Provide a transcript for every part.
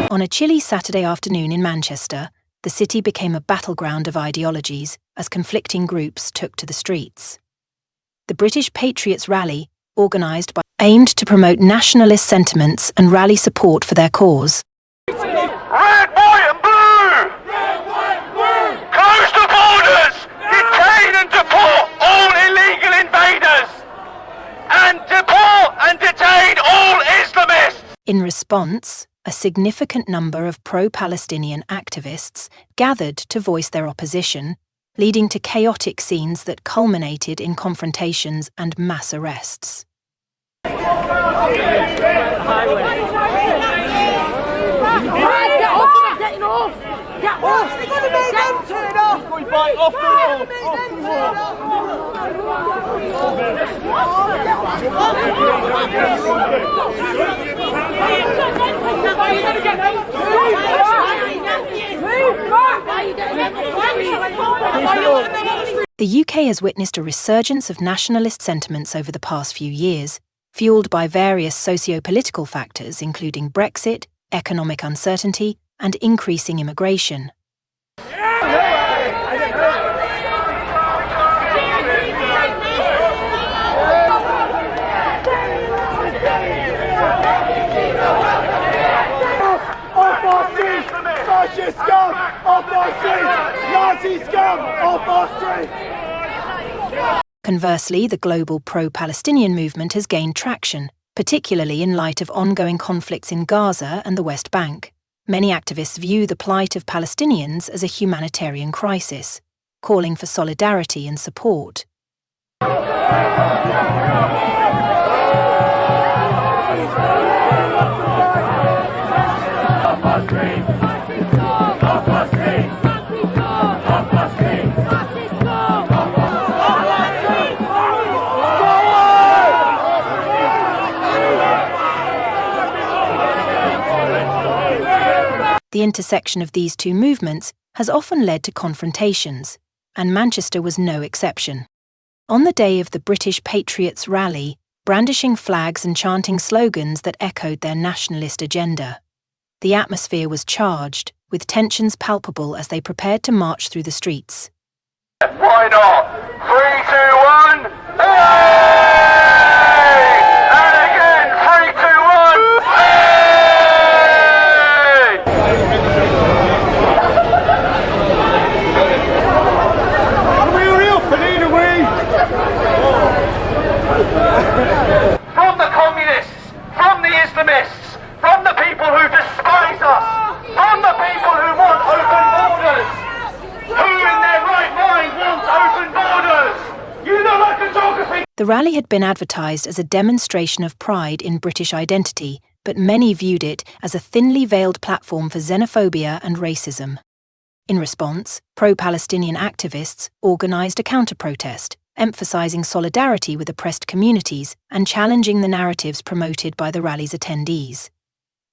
On a chilly Saturday afternoon in Manchester, the city became a battleground of ideologies as conflicting groups took to the streets. The British Patriots rally, organised by aimed to promote nationalist sentiments and rally support for their cause. Red, white and blue! Red, white and blue! Close the borders! Detain and deport all illegal invaders! And deport and detain all Islamists! In response, a significant number of pro-Palestinian activists gathered to voice their opposition, leading to chaotic scenes that culminated in confrontations and mass arrests. Get off! I'm getting off! Get off! They're going to make them turn off! We bite off The UK has witnessed a resurgence of nationalist sentiments over the past few years, fueled by various socio-political factors including Brexit, economic uncertainty, and increasing immigration. Off our street! Fascist scum! Off our street! Nazi scum! Off our street! Conversely, the global pro-Palestinian movement has gained traction, particularly in light of ongoing conflicts in Gaza and the West Bank. Many activists view the plight of Palestinians as a humanitarian crisis, calling for solidarity and support. The intersection of these two movements has often led to confrontations, and Manchester was no exception. On the day of the British Patriots rally, brandishing flags and chanting slogans that echoed their nationalist agenda, the atmosphere was charged, with tensions palpable as they prepared to march through the streets. Why not? 3, 2, 1, hey! And again, 3, 2, 1, hey! From the communists, from the Islamists, from the people who despise us, from the people who want open borders. Who in their right mind wants open borders? You know like a geography. The rally had been advertised as a demonstration of pride in British identity, but many viewed it as a thinly veiled platform for xenophobia and racism. In response, pro-Palestinian activists organised a counter-protest, emphasising solidarity with oppressed communities and challenging the narratives promoted by the rally's attendees.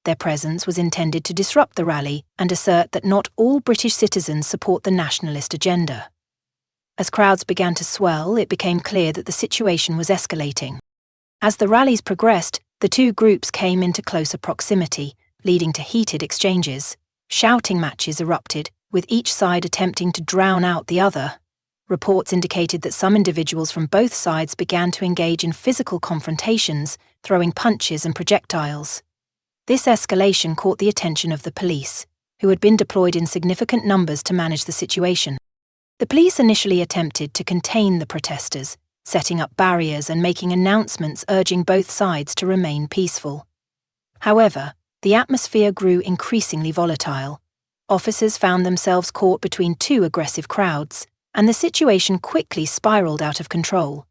Their presence was intended to disrupt the rally and assert that not all British citizens support the nationalist agenda. As crowds began to swell, it became clear that the situation was escalating. As the rallies progressed, the two groups came into closer proximity, leading to heated exchanges. Shouting matches erupted, with each side attempting to drown out the other. Reports indicated that some individuals from both sides began to engage in physical confrontations, throwing punches and projectiles. This escalation caught the attention of the police, who had been deployed in significant numbers to manage the situation. The police initially attempted to contain the protesters, setting up barriers and making announcements urging both sides to remain peaceful. However, the atmosphere grew increasingly volatile. Officers found themselves caught between two aggressive crowds, and the situation quickly spiraled out of control.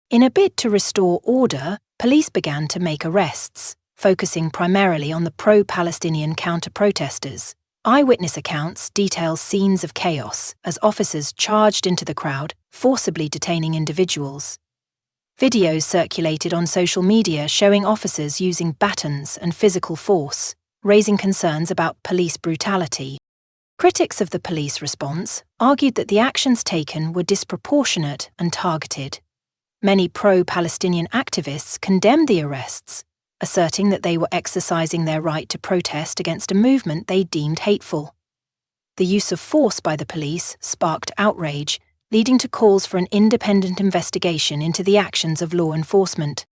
In a bid to restore order, police began to make arrests, focusing primarily on the pro-Palestinian counter-protesters. Eyewitness accounts detail scenes of chaos as officers charged into the crowd, forcibly detaining individuals. Videos circulated on social media showing officers using batons and physical force, raising concerns about police brutality. Critics of the police response argued that the actions taken were disproportionate and targeted. Many pro-Palestinian activists condemned the arrests, asserting that they were exercising their right to protest against a movement they deemed hateful. The use of force by the police sparked outrage, leading to calls for an independent investigation into the actions of law enforcement.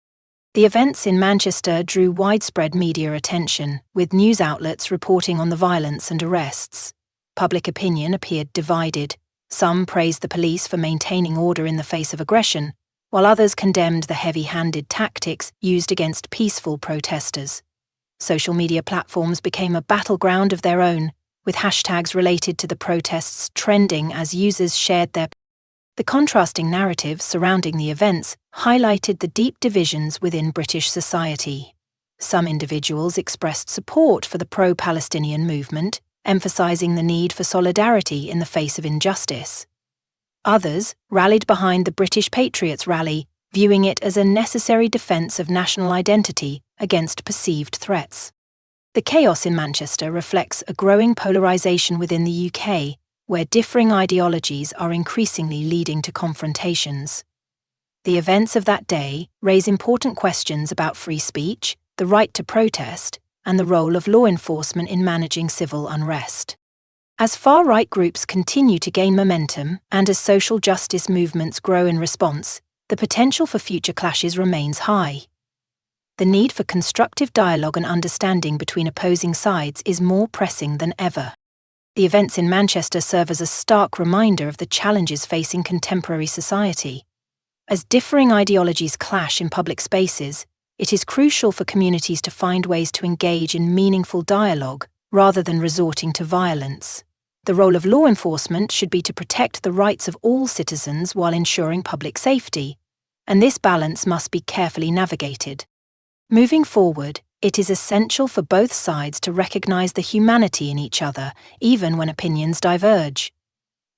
The events in Manchester drew widespread media attention, with news outlets reporting on the violence and arrests. Public opinion appeared divided. Some praised the police for maintaining order in the face of aggression, while others condemned the heavy-handed tactics used against peaceful protesters. Social media platforms became a battleground of their own, with hashtags related to the protests trending as users shared their. The contrasting narratives surrounding the events highlighted the deep divisions within British society. Some individuals expressed support for the pro-Palestinian movement, emphasizing the need for solidarity in the face of injustice. Others rallied behind the British Patriots rally, viewing it as a necessary defence of national identity against perceived threats. The chaos in Manchester reflects a growing polarisation within the UK, where differing ideologies are increasingly leading to confrontations. The events of that day raise important questions about free speech, the right to protest, and the role of law enforcement in managing civil unrest. As far-right groups continue to gain momentum and as social justice movements grow in response, the potential for future clashes remains high. The need for constructive dialogue and understanding between opposing sides is more pressing than ever. The events in Manchester serve as a stark reminder of the challenges facing contemporary society. As differing ideologies clash in public spaces, it is crucial for communities to find ways to engage in meaningful dialogue rather than resorting to violence. The role of law enforcement should be to protect the rights of all citizens while ensuring public safety, and this balance must be carefully navigated. Moving forward, it is essential for both sides to recognise the humanity in each other, even when opinions diverge.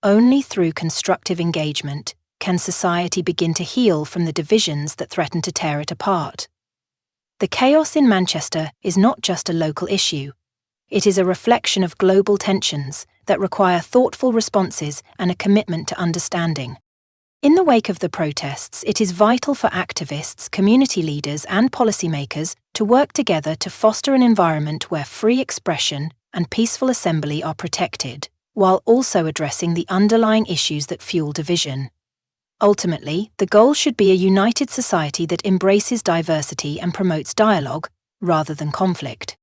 Only through constructive engagement can society begin to heal from the divisions that threaten to tear it apart. The chaos in Manchester is not just a local issue. It is a reflection of global tensions that require thoughtful responses and a commitment to understanding. In the wake of the protests, it is vital for activists, community leaders, and policymakers to work together to foster an environment where free expression and peaceful assembly are protected, while also addressing the underlying issues that fuel division. Ultimately, the goal should be a united society that embraces diversity and promotes dialogue, rather than conflict.